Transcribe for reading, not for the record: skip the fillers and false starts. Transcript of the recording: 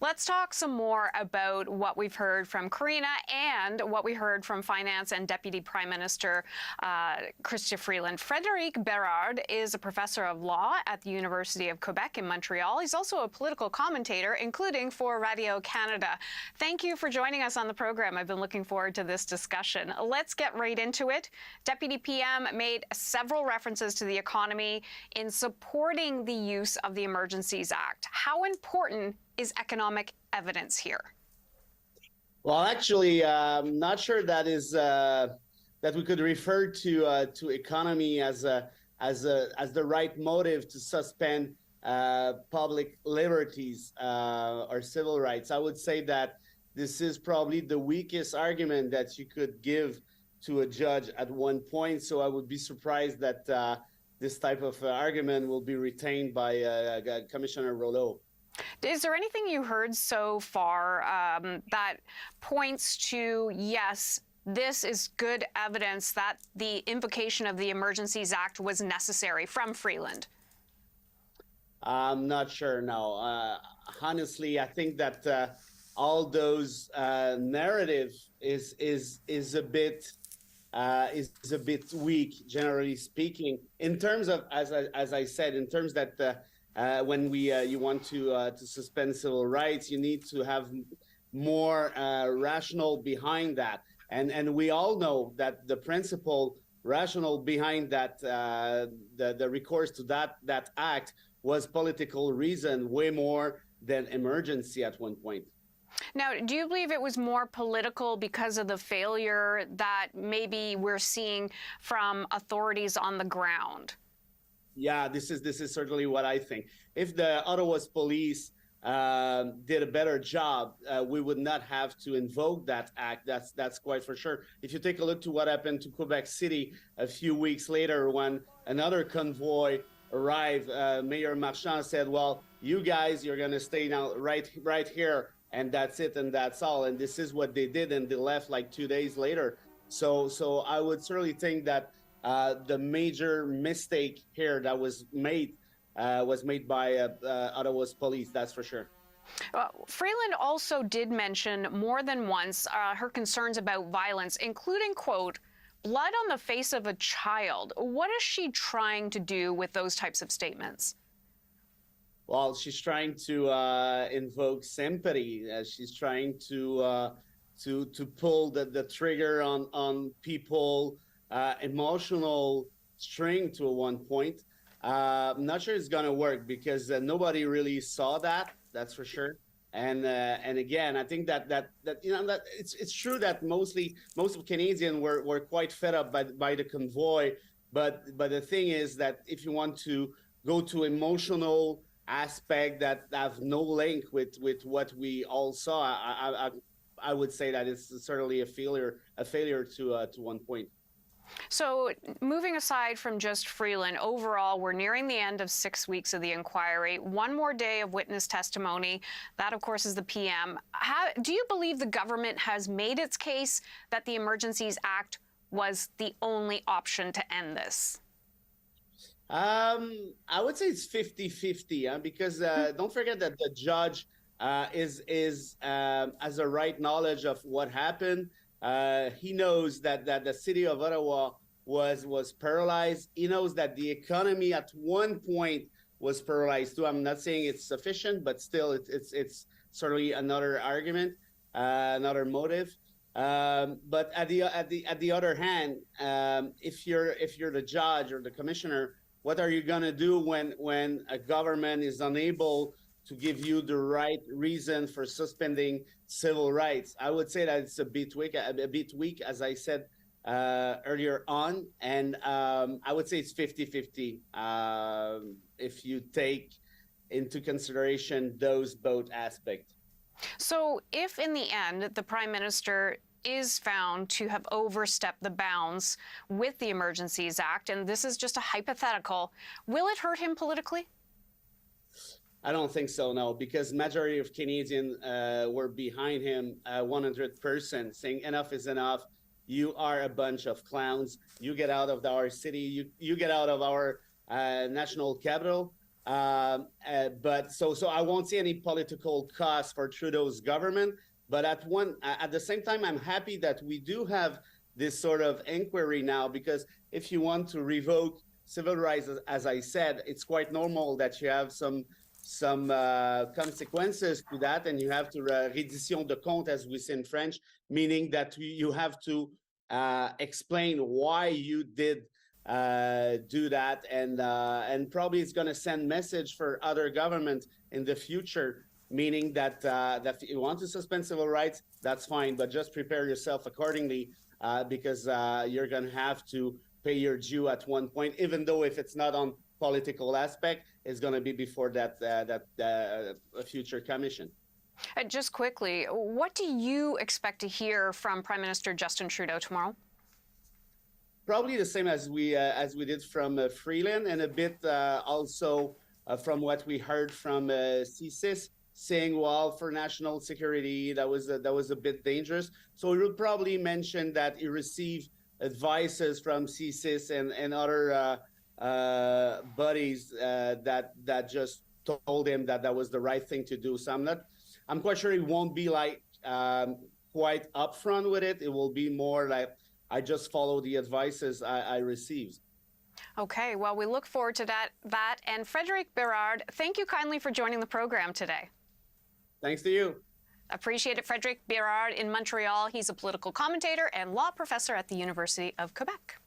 Let's talk some more about what we've heard from Karina and what we heard from Finance and Deputy Prime Minister Chrystia Freeland. Frédéric Bérard is a professor of law at the University of Quebec in Montreal. He's also a political commentator, including for Radio Canada. Thank you for joining us on the program. I've been looking forward to this discussion. Let's get right into it. Deputy PM made several references to the economy in supporting the use of the Emergencies Act. How important is economic evidence here? Well, actually, I'm not sure that is that we could refer to economy as the right motive to suspend public liberties or civil rights. I would say that this is probably the weakest argument that you could give to a judge at one point. So I would be surprised that this type of argument will be retained by Commissioner Rouleau. Is there anything you heard so far that points to, yes, this is good evidence that the invocation of the Emergencies Act was necessary from Freeland? I'm not sure, no. Honestly, I think that all those narrative is a bit weak, generally speaking, in terms of, as I said, in terms that when you want to suspend civil rights, you need to have more rational behind that, and we all know that the principle rational behind that the recourse to that act was political reason way more than emergency at one point. Now, do you believe it was more political because of the failure that maybe we're seeing from authorities on the ground? Yeah, this is certainly what I think. If the Ottawa's police did a better job, we would not have to invoke that act. That's quite for sure. If you take a look to what happened to Quebec City a few weeks later when another convoy arrived, Mayor Marchand said, well, you guys, you're going to stay now right here, and that's it, and that's all. And this is what they did, and they left like 2 days later. So I would certainly think that the major mistake here that was made by Ottawa's police, that's for sure. Freeland also did mention more than once her concerns about violence, including, quote, blood on the face of a child. What is she trying to do with those types of statements? Well, she's trying to invoke sympathy. She's trying to pull the trigger on people, emotional string to one point. I'm not sure it's gonna work because nobody really saw that. That's for sure. And again, I think that you know that it's true that most of Canadians were quite fed up by the convoy. But the thing is that if you want to go to emotional aspect that have no link with what we all saw, I would say that it's certainly a failure to one point. So moving aside from just Freeland, overall, we're nearing the end of 6 weeks of the inquiry. One more day of witness testimony. That, of course, is the PM. Do you believe the government has made its case that the Emergencies Act was the only option to end this? I would say it's 50-50, because don't forget that the judge has a right knowledge of what happened. He knows that the city of Ottawa was paralyzed. He knows that the economy at one point was paralyzed too. I'm not saying it's sufficient, but still, it's certainly another argument, another motive. But at the other hand, if you're the judge or the commissioner, what are you gonna do when a government is unable to give you the right reason for suspending civil rights? I would say that it's a bit weak, as I said earlier on, and I would say it's 50-50 if you take into consideration those both aspects. So if in the end the Prime Minister is found to have overstepped the bounds with the Emergencies Act, and this is just a hypothetical, will it hurt him politically? I don't think so, no, because majority of Canadians were behind him 100%, saying enough is enough. You are a bunch of clowns. You get out of our city. You get out of our national capital. But so I won't see any political cost for Trudeau's government. But at the same time, I'm happy that we do have this sort of inquiry now, because if you want to revoke civil rights, as I said, it's quite normal that you have some consequences to that, and you have to reddition de compte, as we say in French, meaning that you have to explain why you did do that, and probably it's going to send message for other governments in the future, meaning that that if you want to suspend civil rights, that's fine, but just prepare yourself accordingly, because you're going to have to pay your due at one point, even though if it's not on political aspect, it's going to be before that future commission. Just quickly, what do you expect to hear from Prime Minister Justin Trudeau tomorrow? Probably the same as we did from Freeland, and a bit also from what we heard from CSIS, saying, well, for national security, that was a bit dangerous. So he will probably mention that he received advices from CSIS and other buddies that just told him that was the right thing to do. So I'm quite sure he won't be like quite upfront with it. It will be more like, I just follow the advices I received. Okay, well, we look forward to that. And Frédéric Bérard, thank you kindly for joining the program today. Thanks to you. Appreciate it. Frédéric Bérard in Montreal. He's a political commentator and law professor at the University of Quebec.